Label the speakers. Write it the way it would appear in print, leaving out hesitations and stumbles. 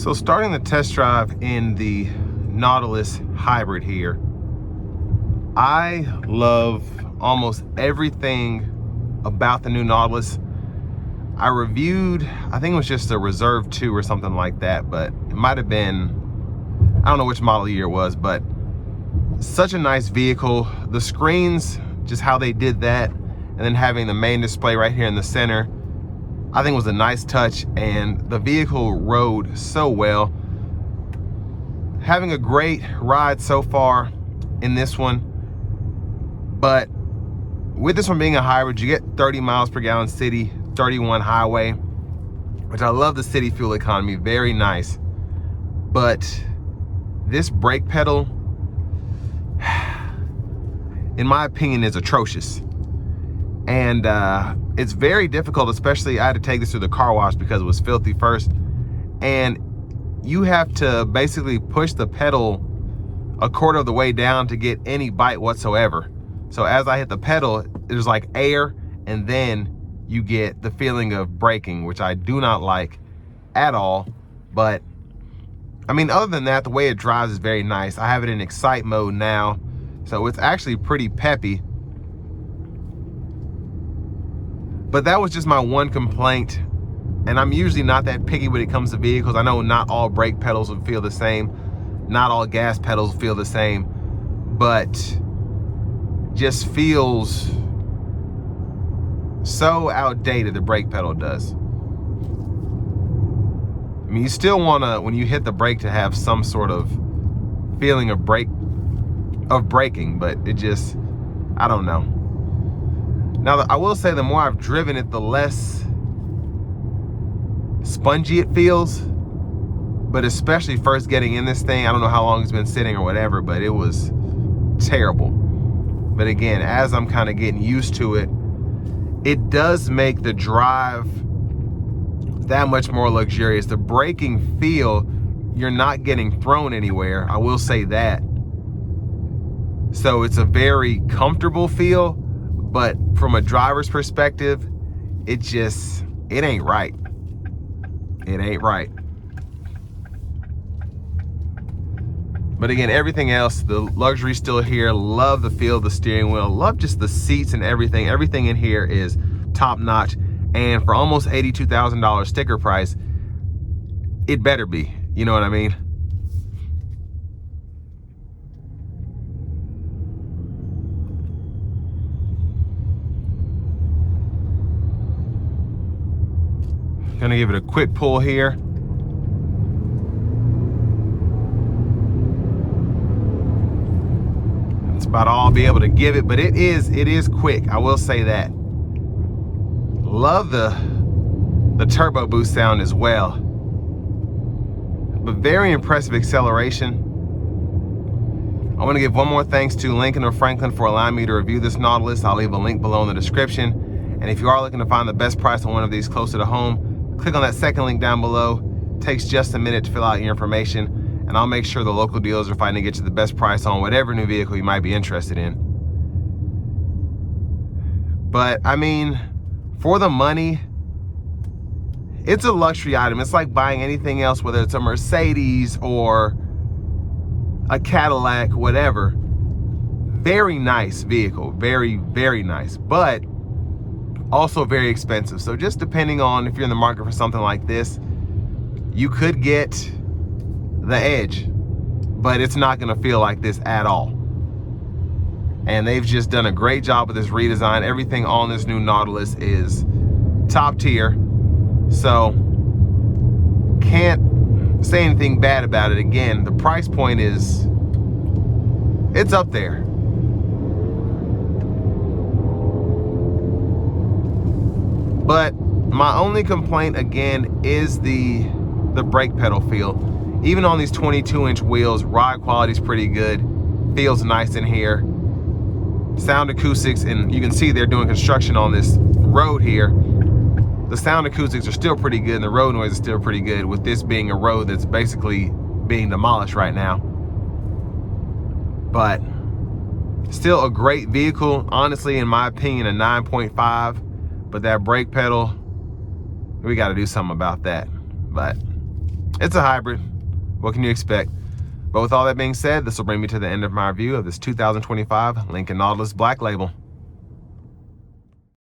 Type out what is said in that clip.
Speaker 1: So starting the test drive in the Nautilus hybrid here, I love almost everything about the new Nautilus. I reviewed, I think it was just a Reserve 2 or something like that, but it might have been, I don't know which model year it was, but such a nice vehicle. The screens, just how they did that, and then having the main display right here in the center, I think was a nice touch, and the vehicle rode so well. Having a great ride so far in this one, but with this one being a hybrid, you get 30 miles per gallon city, 31 highway, which I love the city fuel economy, very nice. But this brake pedal, in my opinion, is atrocious. And it's very difficult, especially I had to take this through the car wash because it was filthy first. And you have to basically push the pedal a quarter of the way down to get any bite whatsoever. So as I hit the pedal, there's like air, and then you get the feeling of braking, which I do not like at all. But I mean, other than that, the way it drives is very nice. I have it in Excite mode now, so it's actually pretty peppy. But that was just my one complaint, and I'm usually not that picky when it comes to vehicles. I know not all brake pedals will feel the same, not all gas pedals feel the same, but just feels so outdated, the brake pedal does. I mean, you still wanna, when you hit the brake, to have some sort of feeling of braking, but it just, I don't know. Now, I will say the more I've driven it, the less spongy it feels. But especially first getting in this thing, I don't know how long it's been sitting or whatever, but it was terrible. But again, as I'm kind of getting used to it, it does make the drive that much more luxurious. The braking feel, you're not getting thrown anywhere, I will say that. So it's a very comfortable feel. But from a driver's perspective, it ain't right. It ain't right. But again, everything else, the luxury's still here. Love the feel of the steering wheel. Love just the seats and everything. Everything in here is top notch. And for almost $82,000 sticker price, it better be. You know what I mean? Gonna give it a quick pull here. That's about all I'll be able to give it, but it is quick, I will say that. Love the turbo boost sound as well. But very impressive acceleration. I want to give one more thanks to Lincoln or Franklin for allowing me to review this Nautilus. I'll leave a link below in the description. And if you are looking to find the best price on one of these closer to home, click on that second link down below. It takes just a minute to fill out your information, and I'll make sure the local dealers are fighting to get you the best price on whatever new vehicle you might be interested in. But I mean, for the money, it's a luxury item. It's like buying anything else, whether it's a Mercedes or a Cadillac, whatever. Very nice vehicle, very, very nice, but also very expensive. So just depending on if you're in the market for something like this, you could get the Edge, but it's not gonna feel like this at all. And they've just done a great job with this redesign. Everything on this new Nautilus is top tier. So can't say anything bad about it. Again, the price point is, it's up there. But my only complaint, again, is the brake pedal feel. Even on these 22-inch wheels, ride quality is pretty good. Feels nice in here. Sound acoustics, and you can see they're doing construction on this road here. The sound acoustics are still pretty good, and the road noise is still pretty good, with this being a road that's basically being demolished right now. But still a great vehicle. Honestly, in my opinion, a 9.5. But that brake pedal, we got to do something about that. But It's a hybrid. What can you expect? But with all that being said, this will bring me to the end of my review of this 2025 Lincoln Nautilus Black Label.